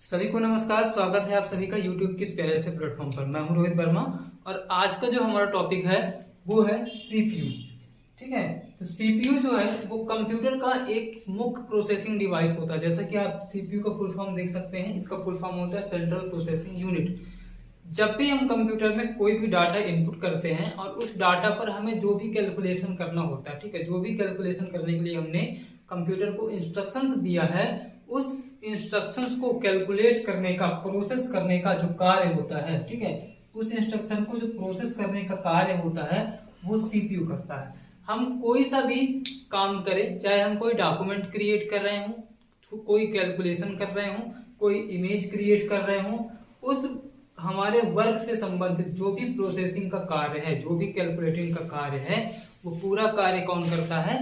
सभी को नमस्कार। स्वागत है आप सभी का YouTube के इस प्यारे से प्लेटफॉर्म पर। मैं हूं रोहित वर्मा और आज का जो हमारा टॉपिक है वो है सीपीयू। ठीक है, तो सीपीयू जो है वो कंप्यूटर का एक मुख्य प्रोसेसिंग डिवाइस होता है। जैसा कि आप सीपीयू का फुल फॉर्म देख सकते हैं, इसका फुल फॉर्म होता है सेंट्रल प्रोसेसिंग यूनिट। जब भी हम कंप्यूटर में कोई भी डाटा इनपुट करते हैं और उस डाटा पर हमें जो भी कैलकुलेशन करना होता है, ठीक है, जो भी कैलकुलेशन करने के लिए हमने कंप्यूटर को इंस्ट्रक्शंस दिया है, उस इंस्ट्रक्शंस को कैलकुलेट करने का, प्रोसेस करने का जो कार्य होता है, ठीक है, उस इंस्ट्रक्शन को जो प्रोसेस करने का कार्य होता है वो सीपीयू करता है। हम कोई सा भी काम करें, चाहे हम कोई डॉक्यूमेंट क्रिएट कर रहे हो, कोई कैलकुलेशन कर रहे हो, कोई इमेज क्रिएट कर रहे हो, उस हमारे वर्क से संबंधित जो भी प्रोसेसिंग का कार्य है, जो भी कैलकुलेटिंग का कार्य है, वो पूरा कार्य कौन करता है?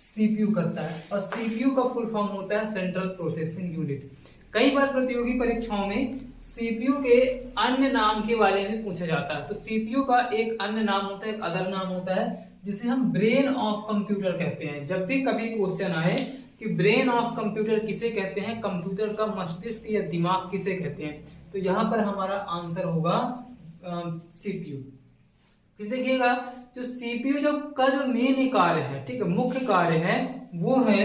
सीपीयू करता है। और सीपीयू का फुल फॉर्म होता है सेंट्रल प्रोसेसिंग यूनिट। कई बार प्रतियोगी परीक्षाओं में सीपीयू के अन्य नाम के बारे में पूछा जाता है। तो सीपीयू का एक अन्य नाम होता है, एक अदर नाम होता है, जिसे हम ब्रेन ऑफ कंप्यूटर कहते हैं। जब भी कभी क्वेश्चन आए कि ब्रेन ऑफ कंप्यूटर किसे कहते हैं, कंप्यूटर का मस्तिष्क या दिमाग किसे कहते हैं, तो यहाँ पर हमारा आंसर होगा सीपीयू। फिर देखिएगा, जो सीपीयू जो मेन कार्य है, ठीक है, मुख्य कार्य है, वो है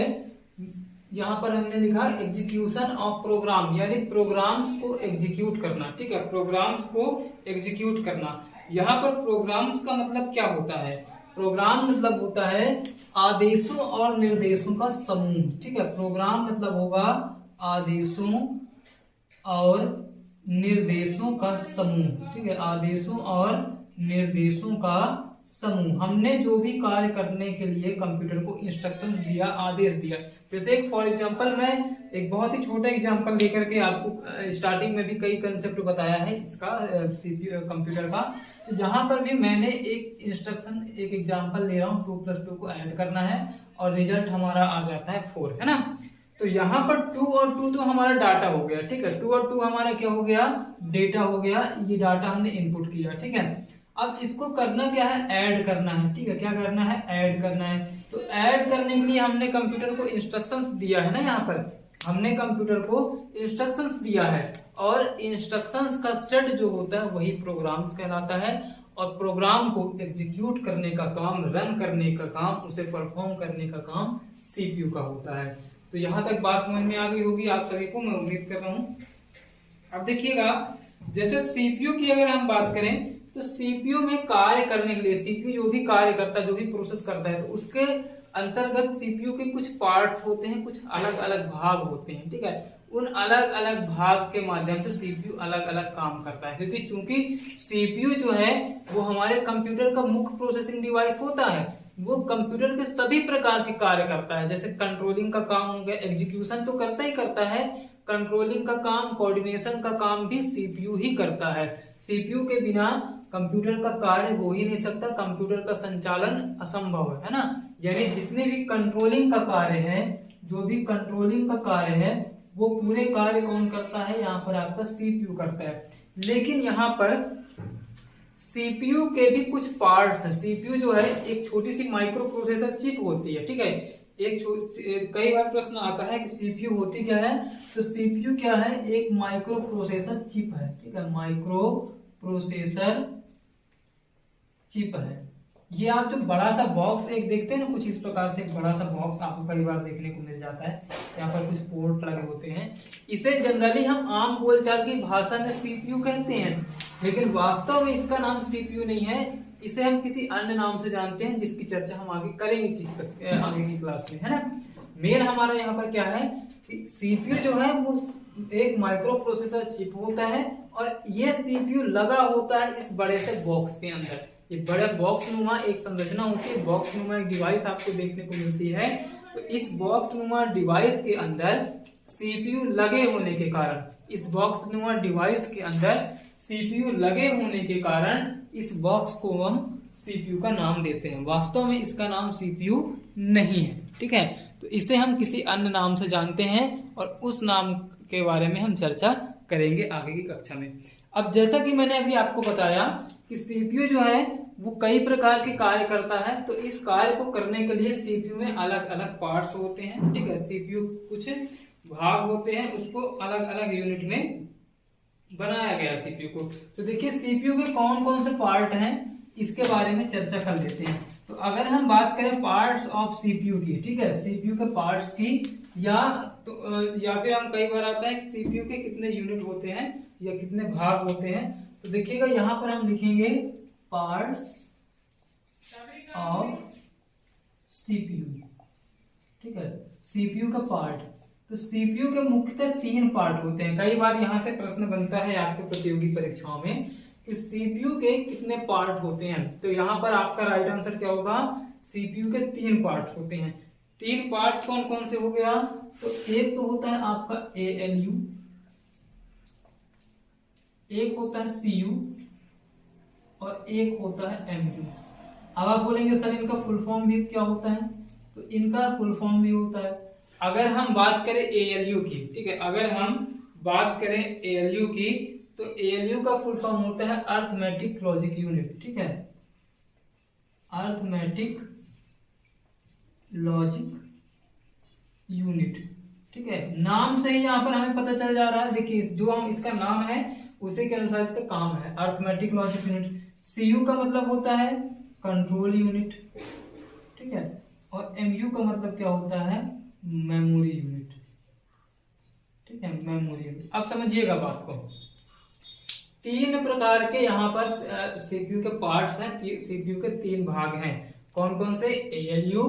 यहां पर हमने लिखा एग्जीक्यूशन ऑफ प्रोग्राम, यानी प्रोग्राम्स को एग्जीक्यूट करना। ठीक है, प्रोग्राम्स को एग्जीक्यूट करना। यहाँ पर प्रोग्राम्स का मतलब क्या होता है? प्रोग्राम मतलब होता है आदेशों और निर्देशों का समूह। ठीक है, प्रोग्राम मतलब होगा आदेशों और निर्देशों का समूह। ठीक है, आदेशों और निर्देशों का समूह। हमने जो भी कार्य करने के लिए कंप्यूटर को इंस्ट्रक्शंस दिया, आदेश दिया। जैसे एक फॉर एग्जांपल मैं एक बहुत ही छोटा एग्जांपल लेकर के आपको स्टार्टिंग में भी कई कंसेप्ट बताया है इसका, सीपीयू कंप्यूटर का। तो जहां पर भी मैंने एक इंस्ट्रक्शन, एक एग्जांपल ले रहा हूं, 2+2 को ऐड करना है और रिजल्ट हमारा आ जाता है 4, है ना। तो यहाँ पर 2 और 2 तो हमारा डाटा हो गया। ठीक है, 2 और 2 हमारा क्या हो गया? डेटा हो गया। ये डाटा हमने इनपुट किया। ठीक है, अब इसको करना क्या है? ऐड करना है। ठीक है, क्या करना है? ऐड करना है। तो ऐड करने के लिए हमने कंप्यूटर को इंस्ट्रक्शंस दिया है ना। यहाँ पर हमने कंप्यूटर को इंस्ट्रक्शंस दिया है और इंस्ट्रक्शंस का सेट जो होता है वही प्रोग्राम्स कहलाता है। और प्रोग्राम को एग्जीक्यूट करने का काम, रन करने का काम, उसे परफॉर्म करने का काम सीपीयू का होता है। तो यहां तक बात समझ में आ गई होगी आप सभी को, मैं उम्मीद कर रहा हूं। अब देखिएगा, जैसे सीपीयू की अगर हम बात करें तो सीपीयू में कार्य करने के लिए, सीपीयू जो भी कार्य करता है, जो भी प्रोसेस करता है, तो उसके अंतर्गत सीपीयू के कुछ पार्ट्स होते हैं, कुछ अलग अलग भाग होते हैं। ठीक है, उन अलग अलग भाग के माध्यम से सीपीयू अलग अलग काम करता है। क्योंकि चूंकि सीपीयू जो है वो हमारे कंप्यूटर का मुख्य प्रोसेसिंग डिवाइस होता है, वो कंप्यूटर के सभी प्रकार के कार्य करता है। जैसे कंट्रोलिंग का काम हो गया, एग्जीक्यूशन तो करता ही करता है, कंट्रोलिंग का काम, कोऑर्डिनेशन का काम भी सीपीयू ही करता है। सीपीयू के बिना कंप्यूटर का कार्य हो ही नहीं सकता, कंप्यूटर का संचालन असंभव है ना। यानी जितने भी कंट्रोलिंग का कार्य है, जो भी कंट्रोलिंग का कार्य है, वो पूरे कार्य कौन करता है? यहाँ पर आपका सीपीयू करता है। लेकिन यहाँ पर सीपीयू के भी कुछ पार्ट्स हैं। सीपीयू जो है एक छोटी सी माइक्रो प्रोसेसर चिप होती है। ठीक है, कई बार प्रश्न आता है कि सीपीयू होती क्या है? तो सीपीयू क्या है? एक माइक्रो प्रोसेसर चिप है। ठीक है, माइक्रो प्रोसेसर चिप है। ये आप जो बड़ा सा बॉक्स एक देखते हैं ना, कुछ इस प्रकार से एक बड़ा सा बॉक्स आपको कई बार देखने को मिल जाता है। यहाँ पर कुछ पोर्ट लगे होते हैं। इसे जनरली हम आम बोलचाल की भाषा में सीपीयू कहते हैं, लेकिन वास्तव में इसका नाम सीपीयू नहीं है। इसे हम किसी अन्य नाम से जानते हैं, जिसकी चर्चा हम आगे करेंगे आगे की क्लास में, है ना। मेन हमारा यहाँ पर क्या है कि सीपीयू जो है वो एक माइक्रो प्रोसेसर चिप होता है और ये सीपीयू लगा होता है इस बड़े से बॉक्स के अंदर। ये बड़े बॉक्स नुमा एक संरचना होती है, बॉक्स नुमा एक डिवाइस आपको देखने को मिलती है। तो इस बॉक्स नुमा डिवाइस के अंदर सीपीयू लगे होने के कारण, इस बॉक्स नुमा डिवाइस के अंदर सीपीयू लगे होने के कारण इस बॉक्स को हम सीपीयू का नाम देते हैं। वास्तव में इसका नाम सीपीयू नहीं है। ठीक है, तो इसे हम किसी अन्य नाम से जानते हैं और उस नाम के बारे में हम चर्चा करेंगे आगे की कक्षा में। अब जैसा कि मैंने अभी आपको बताया कि सीपीयू जो है वो कई प्रकार के कार्य करता है। तो इस कार्य को करने के लिए सीपीयू में अलग अलग पार्ट्स होते हैं। ठीक है, सीपीयू कुछ भाग होते हैं उसको अलग अलग यूनिट में बनाया गया सीपीयू को। तो देखिए सीपीयू के कौन कौन से पार्ट हैं इसके बारे में चर्चा कर लेते हैं। तो अगर हम बात करें पार्ट्स ऑफ सीपीयू की, ठीक है, सीपीयू के पार्ट्स की, या फिर हम कई बार आता है कि सीपीयू के कितने यूनिट होते हैं या कितने भाग होते हैं। तो देखिएगा यहां पर हम लिखेंगे पार्ट्स ऑफ सीपीयू, ठीक है, सीपीयू का पार्ट। तो सीपीयू के मुख्यतः 3 पार्ट होते हैं। कई बार यहां से प्रश्न बनता है आपके प्रतियोगी परीक्षाओं में कि सीपीयू के कितने पार्ट होते हैं। तो यहां पर आपका राइट आंसर क्या होगा, सीपीयू के 3 पार्ट होते हैं। 3 पार्ट कौन कौन से हो गया, तो एक तो होता है आपका एएलयू, एक होता है सीयू और एक होता है एमयू। अब आप बोलेंगे सर इनका फुल फॉर्म भी क्या होता है, तो इनका फुल फॉर्म भी होता है। अगर हम बात करें एएलयू की, ठीक है, अगर हम बात करें एएलयू की, तो एएलयू का फुल फॉर्म होता है अर्थमेटिक लॉजिक यूनिट, ठीक है, अर्थमेटिक लॉजिक यूनिट, ठीक है। नाम से ही यहाँ पर हमें पता चल जा रहा है, देखिए जो हम इसका नाम है उसी के अनुसार इसका काम है, अर्थमेटिक लॉजिक यूनिट। सीयू का मतलब होता है कंट्रोल यूनिट, ठीक है, और एमयू का मतलब क्या होता है, मेमोरी यूनिट, ठीक है, मेमोरी यूनिट। अब समझिएगा बात को, 3 प्रकार के यहाँ पर सीपीयू के पार्ट्स हैं, सीपीयू के 3 भाग हैं। कौन कौन से, एएलयू,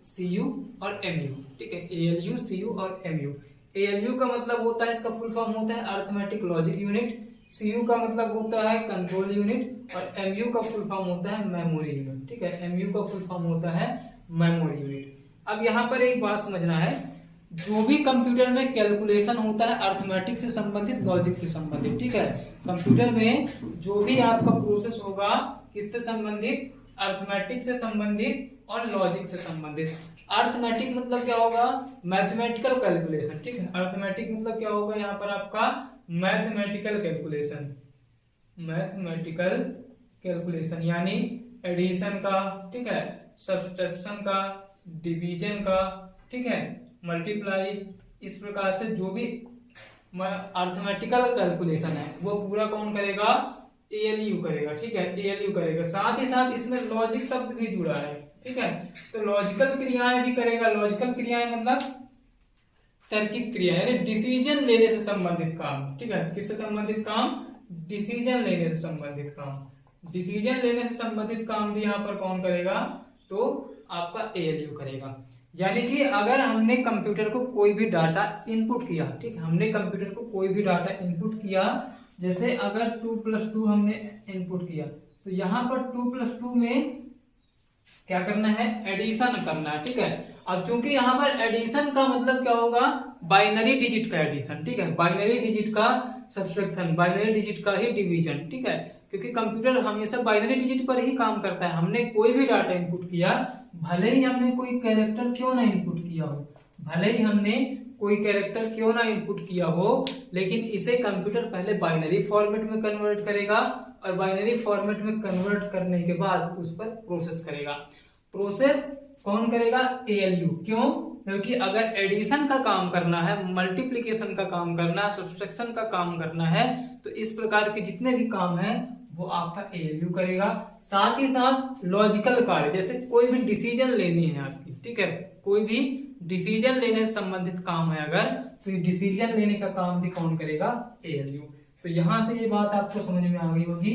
सीयू और एमयू, ठीक है, एएलयू, सीयू और एमयू। एएलयू का मतलब होता है, इसका फुल फॉर्म होता है अर्थमेटिक लॉजिक यूनिट, सीयू का मतलब होता है कंट्रोल यूनिट और एमयू का फुल फॉर्म होता है मेमोरी यूनिट, ठीक है, एमयू का फुल फॉर्म होता है मेमोरी यूनिट। अब यहाँ पर एक बात समझना है, जो भी कंप्यूटर में कैलकुलेशन होता है अर्थमेटिक से संबंधित, लॉजिक से संबंधित, ठीक है, कंप्यूटर में जो भी आपका प्रोसेस होगा किससे संबंधित, अर्थमेटिक से संबंधित और लॉजिक से संबंधित। अर्थमेटिक मतलब क्या होगा, मैथमेटिकल कैलकुलेशन, ठीक है, अर्थमेटिक मतलब क्या होगा यहाँ पर आपका मैथमेटिकल कैलकुलेशन, मैथमेटिकल कैलकुलेशन यानी एडिशन का, ठीक है, सब्सट्रैक्शन का, डिवीजन का, ठीक है, मल्टीप्लाई, इस प्रकार से जो भी अर्थमेटिकल कैलकुलेशन है वो पूरा कौन करेगा, एएलयू करेगा, ठीक है, एएलयू करेगा। साथ ही साथ इसमें लॉजिक शब्द भी जुड़ा है, ठीक है, तो लॉजिकल क्रियाएं भी करेगा। लॉजिकल क्रियाएं मतलब तार्किक क्रिया यानी डिसीजन लेने से संबंधित काम, ठीक है, किससे संबंधित काम, डिसीजन लेने से संबंधित काम। डिसीजन लेने से संबंधित काम भी यहाँ पर कौन करेगा, तो आपका एएलयू करेगा। यानी कि अगर हमने कंप्यूटर को कोई भी डाटा इनपुट किया, ठीक है, हमने कंप्यूटर को कोई भी डाटा इनपुट किया, जैसे अगर 2+2 हमने इनपुट किया, तो यहाँ पर 2+2 में क्या करना है, एडिशन करना है, ठीक है। अब चूंकि यहाँ पर एडिशन का मतलब क्या होगा, बाइनरी डिजिट का एडिशन, ठीक है, बाइनरी डिजिट का सब्सट्रैक्शन, बाइनरी डिजिट का ही डिवीजन, ठीक है, क्योंकि कंप्यूटर हमेशा बाइनरी डिजिट पर ही काम करता है। हमने कोई भी डाटा इनपुट किया, भले ही हमने कोई कैरेक्टर क्यों ना इनपुट किया हो, भले ही हमने कोई कैरेक्टर क्यों ना इनपुट किया हो, लेकिन इसे कंप्यूटर पहले बाइनरी फॉर्मेट में कन्वर्ट करेगा और बाइनरी फॉर्मेट में कन्वर्ट करने के बाद उस पर प्रोसेस करेगा। प्रोसेस कौन करेगा, एएलयू। क्यों, क्योंकि अगर एडिशन का काम करना है, मल्टीप्लिकेशन का काम करना है, सब्सट्रैक्शन का काम करना है, तो इस प्रकार के जितने भी काम हैं वो आपका एएलयू करेगा। साथ ही साथ लॉजिकल कार्य, जैसे कोई भी डिसीजन लेनी है आपकी, ठीक है, कोई भी डिसीजन लेने से संबंधित काम है अगर, तो ये डिसीजन लेने का काम भी कौन करेगा, एएलयू। तो यहां से ये बात आपको समझ में आ गई होगी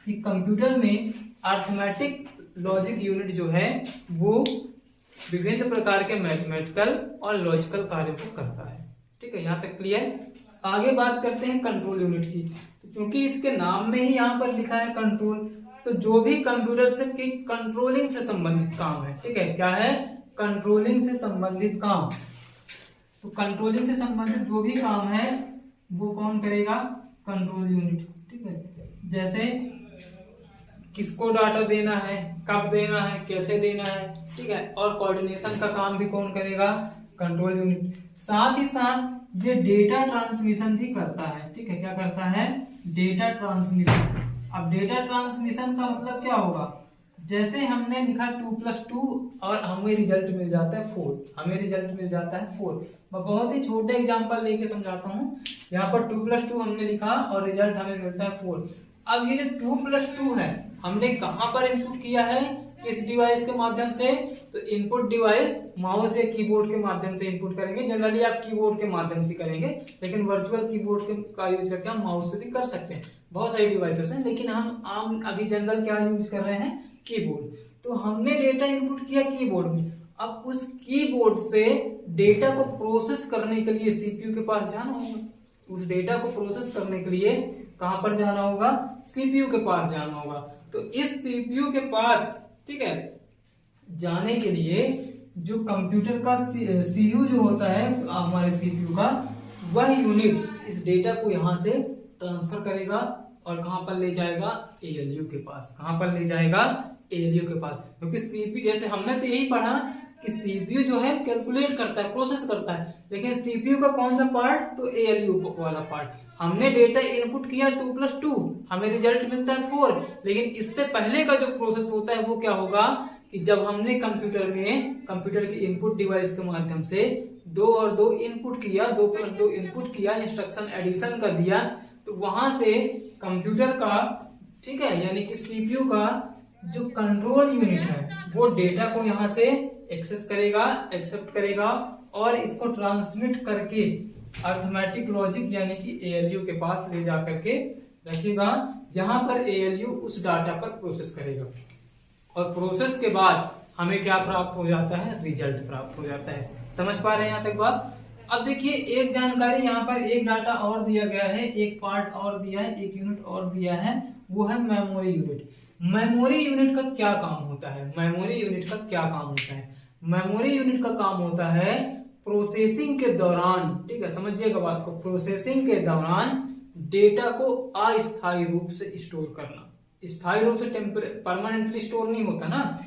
कि कंप्यूटर में अर्थमेटिक लॉजिक यूनिट जो है वो विभिन्न प्रकार के मैथमेटिकल और लॉजिकल कार्यों को करता है, ठीक है, यहाँ तक क्लियर। आगे बात करते हैं कंट्रोल यूनिट की। तो चूंकि इसके नाम में ही यहाँ पर लिखा है कंट्रोल, तो जो भी कंप्यूटर से कंट्रोलिंग से संबंधित काम है, ठीक है, क्या है, कंट्रोलिंग से संबंधित काम। तो कंट्रोलिंग से संबंधित जो भी काम है वो कौन करेगा, कंट्रोल यूनिट, ठीक है, जैसे किसको डाटा देना है, कब देना है, कैसे देना है, ठीक है, और कोऑर्डिनेशन का काम भी कौन करेगा, कंट्रोल यूनिट। साथ ही साथ ये डेटा ट्रांसमिशन भी करता है, ठीक है, क्या करता है, डेटा ट्रांसमिशन। अब डेटा ट्रांसमिशन का मतलब क्या होगा, जैसे हमने लिखा 2+2 और हमें रिजल्ट मिल जाता है 4, हमें रिजल्ट मिल जाता है 4। मैं बहुत ही छोटे एग्जांपल लेके समझाता हूँ। यहाँ पर 2+2 हमने लिखा और रिजल्ट हमें मिलता है 4। अब ये जो 2+2 है हमने कहाँ पर इनपुट किया है, किस डिवाइस के माध्यम से? तो इनपुट डिवाइस माउस या कीबोर्ड के माध्यम से इनपुट करेंगे। जनरली आप कीबोर्ड के माध्यम से करेंगे, लेकिन वर्चुअल कीबोर्ड का यूज करके हम माउस से भी कर सकते हैं। बहुत सारी डिवाइसेस हैं, लेकिन हम आम अभी जनरल क्या यूज कर रहे हैं, कीबोर्ड। तो हमने डेटा इनपुट किया कीबोर्ड में। अब उस कीबोर्ड से डेटा को प्रोसेस करने के लिए सीपीयू के पास जाना होगा। उस डेटा को प्रोसेस करने के लिए कहां पर जाना होगा, सीपीयू के पास जाना होगा। तो इस सीपीयू के पास, ठीक है, जाने के लिए जो कंप्यूटर का सीयू जो होता है हमारे सीपीयू का, वह यूनिट इस डेटा को यहां से ट्रांसफर करेगा और कहां पर ले जाएगा, एएलयू के पास। कहां पर ले जाएगा, एएलयू के पास। क्योंकि सीपीयू, जैसे हमने तो यही पढ़ा कि सीपीयू जो है कैलकुलेट करता है, प्रोसेस करता है, लेकिन सीपीयू का कौन सा पार्ट, तो एएलयू वाला पार्ट। हमने डेटा इनपुट किया 2+2, हमें रिजल्ट मिलता है 4, लेकिन इससे पहले का जो प्रोसेस होता है वो क्या होगा कि जब हमने कंप्यूटर के इनपुट डिवाइस के माध्यम से 2 और 2 इनपुट किया, 2+2 इनपुट किया, इंस्ट्रक्शन एडिशन कर दिया, तो वहां से कंप्यूटर का, ठीक है, यानी कि सीपीयू का जो कंट्रोल यूनिट है वो डेटा को यहां से एक्सेस करेगा, एक्सेप्ट करेगा और इसको ट्रांसमिट करके अर्थमेटिक लॉजिक यानी कि एएलयू के पास ले जा करके रखेगा, जहां पर एएलयू उस डाटा पर प्रोसेस करेगा। और प्रोसेस के बाद हमें क्या प्राप्त हो जाता है, रिजल्ट प्राप्त हो जाता है। समझ पा रहे हैं यहाँ तक बात? अब देखिए एक जानकारी, यहाँ पर एक डाटा और दिया गया है, एक पार्ट और दिया है, एक यूनिट और दिया है, वो है मेमोरी यूनिट। मेमोरी यूनिट का क्या काम होता है, मेमोरी यूनिट का क्या काम होता है? मेमोरी यूनिट का काम होता है प्रोसेसिंग के दौरान, ठीक है, समझिएगा बात को, प्रोसेसिंग के दौरान डेटा को अस्थायी रूप से स्टोर करना। स्थायी रूप से परमानेंटली स्टोर नहीं होता ना,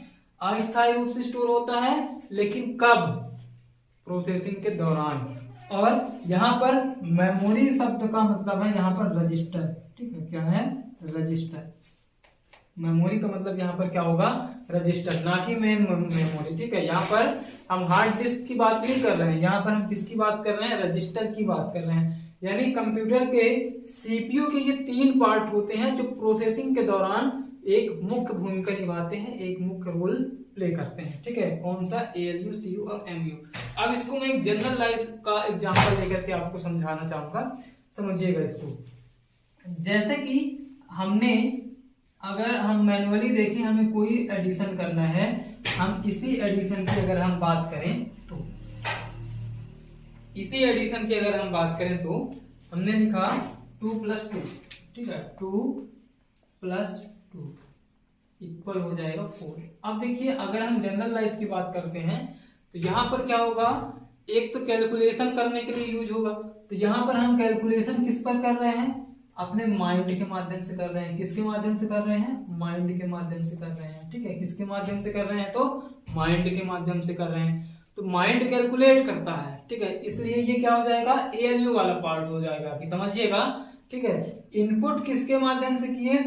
अस्थायी रूप से स्टोर होता है, लेकिन कब, प्रोसेसिंग के दौरान। और यहाँ पर मेमोरी शब्द का मतलब है यहाँ पर रजिस्टर, ठीक है, क्या है, रजिस्टर। मेमोरी का मतलब यहाँ पर क्या होगा, रजिस्टर, ना कि मेन मेमोरी, ठीक है। यहाँ पर हम हार्ड डिस्क की बात नहीं कर रहे हैं, यहाँ पर हम किसकी बात कर रहे हैं, रजिस्टर की बात कर रहे हैं। यानी कंप्यूटर के सीपीयू के ये 3 पार्ट होते हैं जो प्रोसेसिंग के दौरान एक मुख्य भूमिका निभाते हैं, एक मुख्य रोल प्ले करते हैं, ठीक है। कौन सा, एएलयू, सीयू और एमयू। अब इसको मैं एक जनरल लाइफ का एग्जांपल लेकर के आपको समझाना चाहूंगा, समझिएगा इसको। जैसे कि हमने, अगर हम मैनुअली देखें, हमें कोई एडिशन करना है, हम इसी एडिशन की अगर हम बात करें तो, इसी एडिशन की अगर हम बात करें तो हमने लिखा 2+2, ठीक है, 2+2 इक्वल हो जाएगा 4। अब देखिए अगर हम जनरल लाइफ की बात करते हैं तो यहाँ पर क्या होगा, एक तो कैलकुलेशन करने के लिए यूज होगा। तो यहाँ पर हम कैलकुलेशन किस पर कर रहे हैं, अपने माइंड के माध्यम से कर रहे हैं। किसके माध्यम से कर रहे हैं, माइंड के माध्यम से कर रहे हैं, ठीक है। किसके माध्यम से कर रहे हैं, तो माइंड के माध्यम से कर रहे हैं। तो माइंड कैलकुलेट करता है, ठीक है, इसलिए ये क्या हो जाएगा, एएलयू वाला पार्ट हो जाएगा, अभी समझिएगा, ठीक है। इनपुट किसके माध्यम से किए,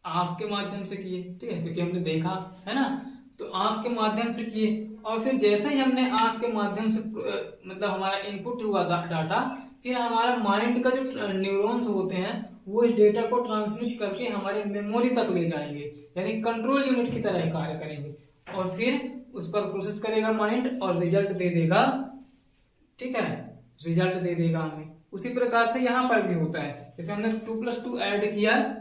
आंख के माध्यम से किए, ठीक है, क्योंकि हमने देखा है ना, तो आंख के माध्यम से किए। और फिर जैसे ही हमने आंख के माध्यम से मतलब हमारा इनपुट हुआ डाटा, फिर हमारा माइंड का जो न्यूरॉन्स होते हैं वो इस डेटा को ट्रांसमिट करके हमारे मेमोरी तक ले जाएंगे, यानी कंट्रोल यूनिट की तरह कार्य करेंगे, और फिर उस पर प्रोसेस करेगा माइंड और रिजल्ट दे देगा, ठीक है, रिजल्ट दे देगा हमें। उसी प्रकार से यहाँ पर भी होता है, जैसे हमने 2+2 ऐड किया,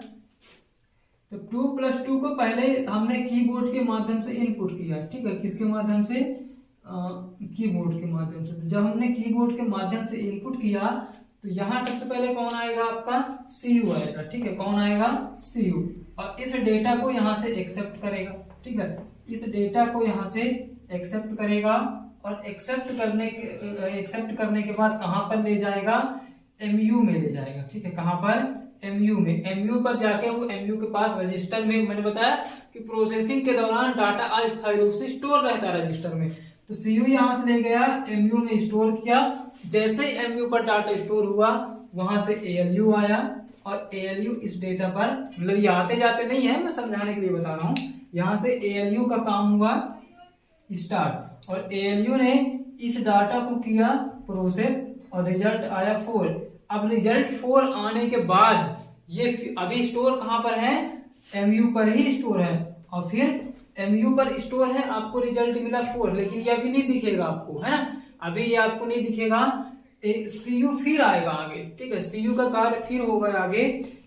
तो 2+2 को पहले हमने कीबोर्ड के माध्यम से इनपुट किया, ठीक है, किसके माध्यम से, कीबोर्ड के माध्यम से। तो जब हमने कीबोर्ड के माध्यम से इनपुट किया तो यहाँ सबसे पहले कौन आएगा, आपका सीयू आएगा, ठीक है, कौन आएगा, सीयू, और इस डेटा को यहाँ से एक्सेप्ट करेगा, ठीक है, इस डेटा को यहाँ से एक्सेप्ट करेगा, और एक्सेप्ट करने के बाद कहां पर ले जाएगा, एमयू में ले जाएगा, ठीक है, कहां पर, एमयू में। एमयू पर जाके वो एमयू के पास रजिस्टर में, मैंने बताया कि प्रोसेसिंग के दौरान डाटा अस्थायी रूप से स्टोर रहता है रजिस्टर में, तो सीयू यहां से ले गया, एमयू में स्टोर किया। जैसे ही एमयू पर डाटा स्टोर हुआ, वहां से एएलयू आया, और एएलयू इस डेटा पर, मतलब ये आते जाते नहीं है, मैं समझाने के लिए बता रहा हूँ, यहाँ से ALU का काम हुआ स्टार्ट, और ALU ने इस डाटा को किया प्रोसेस और रिजल्ट आया 4। अब रिजल्ट 4 आने के बाद ये अभी स्टोर कहाँ पर है, MU पर ही स्टोर है, और फिर MU पर स्टोर है, आपको रिजल्ट मिला 4, लेकिन ये अभी नहीं दिखेगा आपको, है ना, अभी ये आपको नहीं दिखेगा। CU फिर आएगा आगे, ठीक है, CU का कार्य फिर होगा आगे,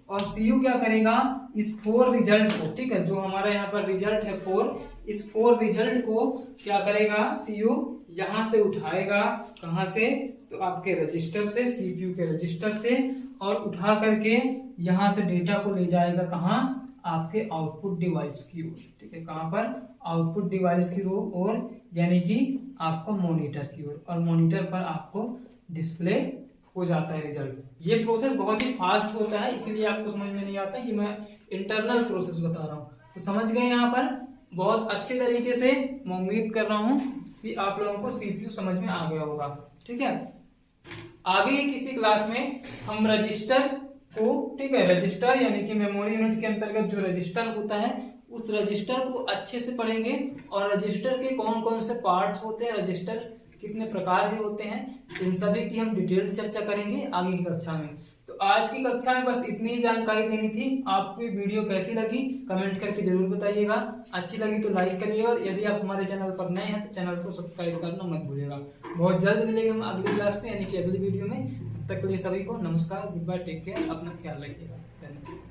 और CU क्या करेगा, इस 4 रिजल्ट को, ठीक है, जो हमारा यहाँ पर रिजल्ट है 4, इस 4 रिजल्ट को क्या करेगा, CU यहां से उठाएगा, कहां से, तो आपके रजिस्टर से, CPU के रजिस्टर से, और उठा करके यहां से डेटा को ले जाएगा कहां, आपके आउटपुट डिवाइस की ओर, ठीक है, कहां पर, आउटपुट डिवाइस की ओर, यानी कि आपको मॉनिटर की ओर, और मॉनिटर पर आपको डिस्प्ले हो जाता है रिजल्ट। ये प्रोसेस बहुत ही फास्ट होता है, इसीलिए आपको समझ में नहीं आता कि मैं इंटरनल प्रोसेस बता रहा हूँ। तो समझ गए यहाँ पर बहुत अच्छे तरीके से, मैं उम्मीद कर रहा हूँ कि आप लोगों को CPU समझ में आ गया होगा, ठीक है। आगे किसी क्लास में हम रजिस्टर को, ठीक है, रजिस्टर यानी कि मेमोरी यूनिट के अंतर्गत जो रजिस्टर होता है, उस रजिस्टर को अच्छे से पढ़ेंगे, और रजिस्टर के कौन कौन से पार्ट्स होते हैं, रजिस्टर कितने प्रकार के होते हैं, इन सभी की हम डिटेल चर्चा करेंगे आगे की कक्षा में। तो आज की कक्षा में बस इतनी ही जानकारी देनी थी। आपको ये वीडियो कैसी लगी कमेंट करके जरूर बताइएगा, अच्छी लगी तो लाइक करिएगा, और यदि आप हमारे चैनल पर नए हैं तो चैनल को सब्सक्राइब करना मत भूलिएगा। बहुत जल्द मिलेंगे हम अगली क्लास में, यानी कि अगली वीडियो में। तब तक के लिए सभी को नमस्कार, गुड बाय, टेक केयर, अपना ख्याल रखिएगा, धन्यवाद।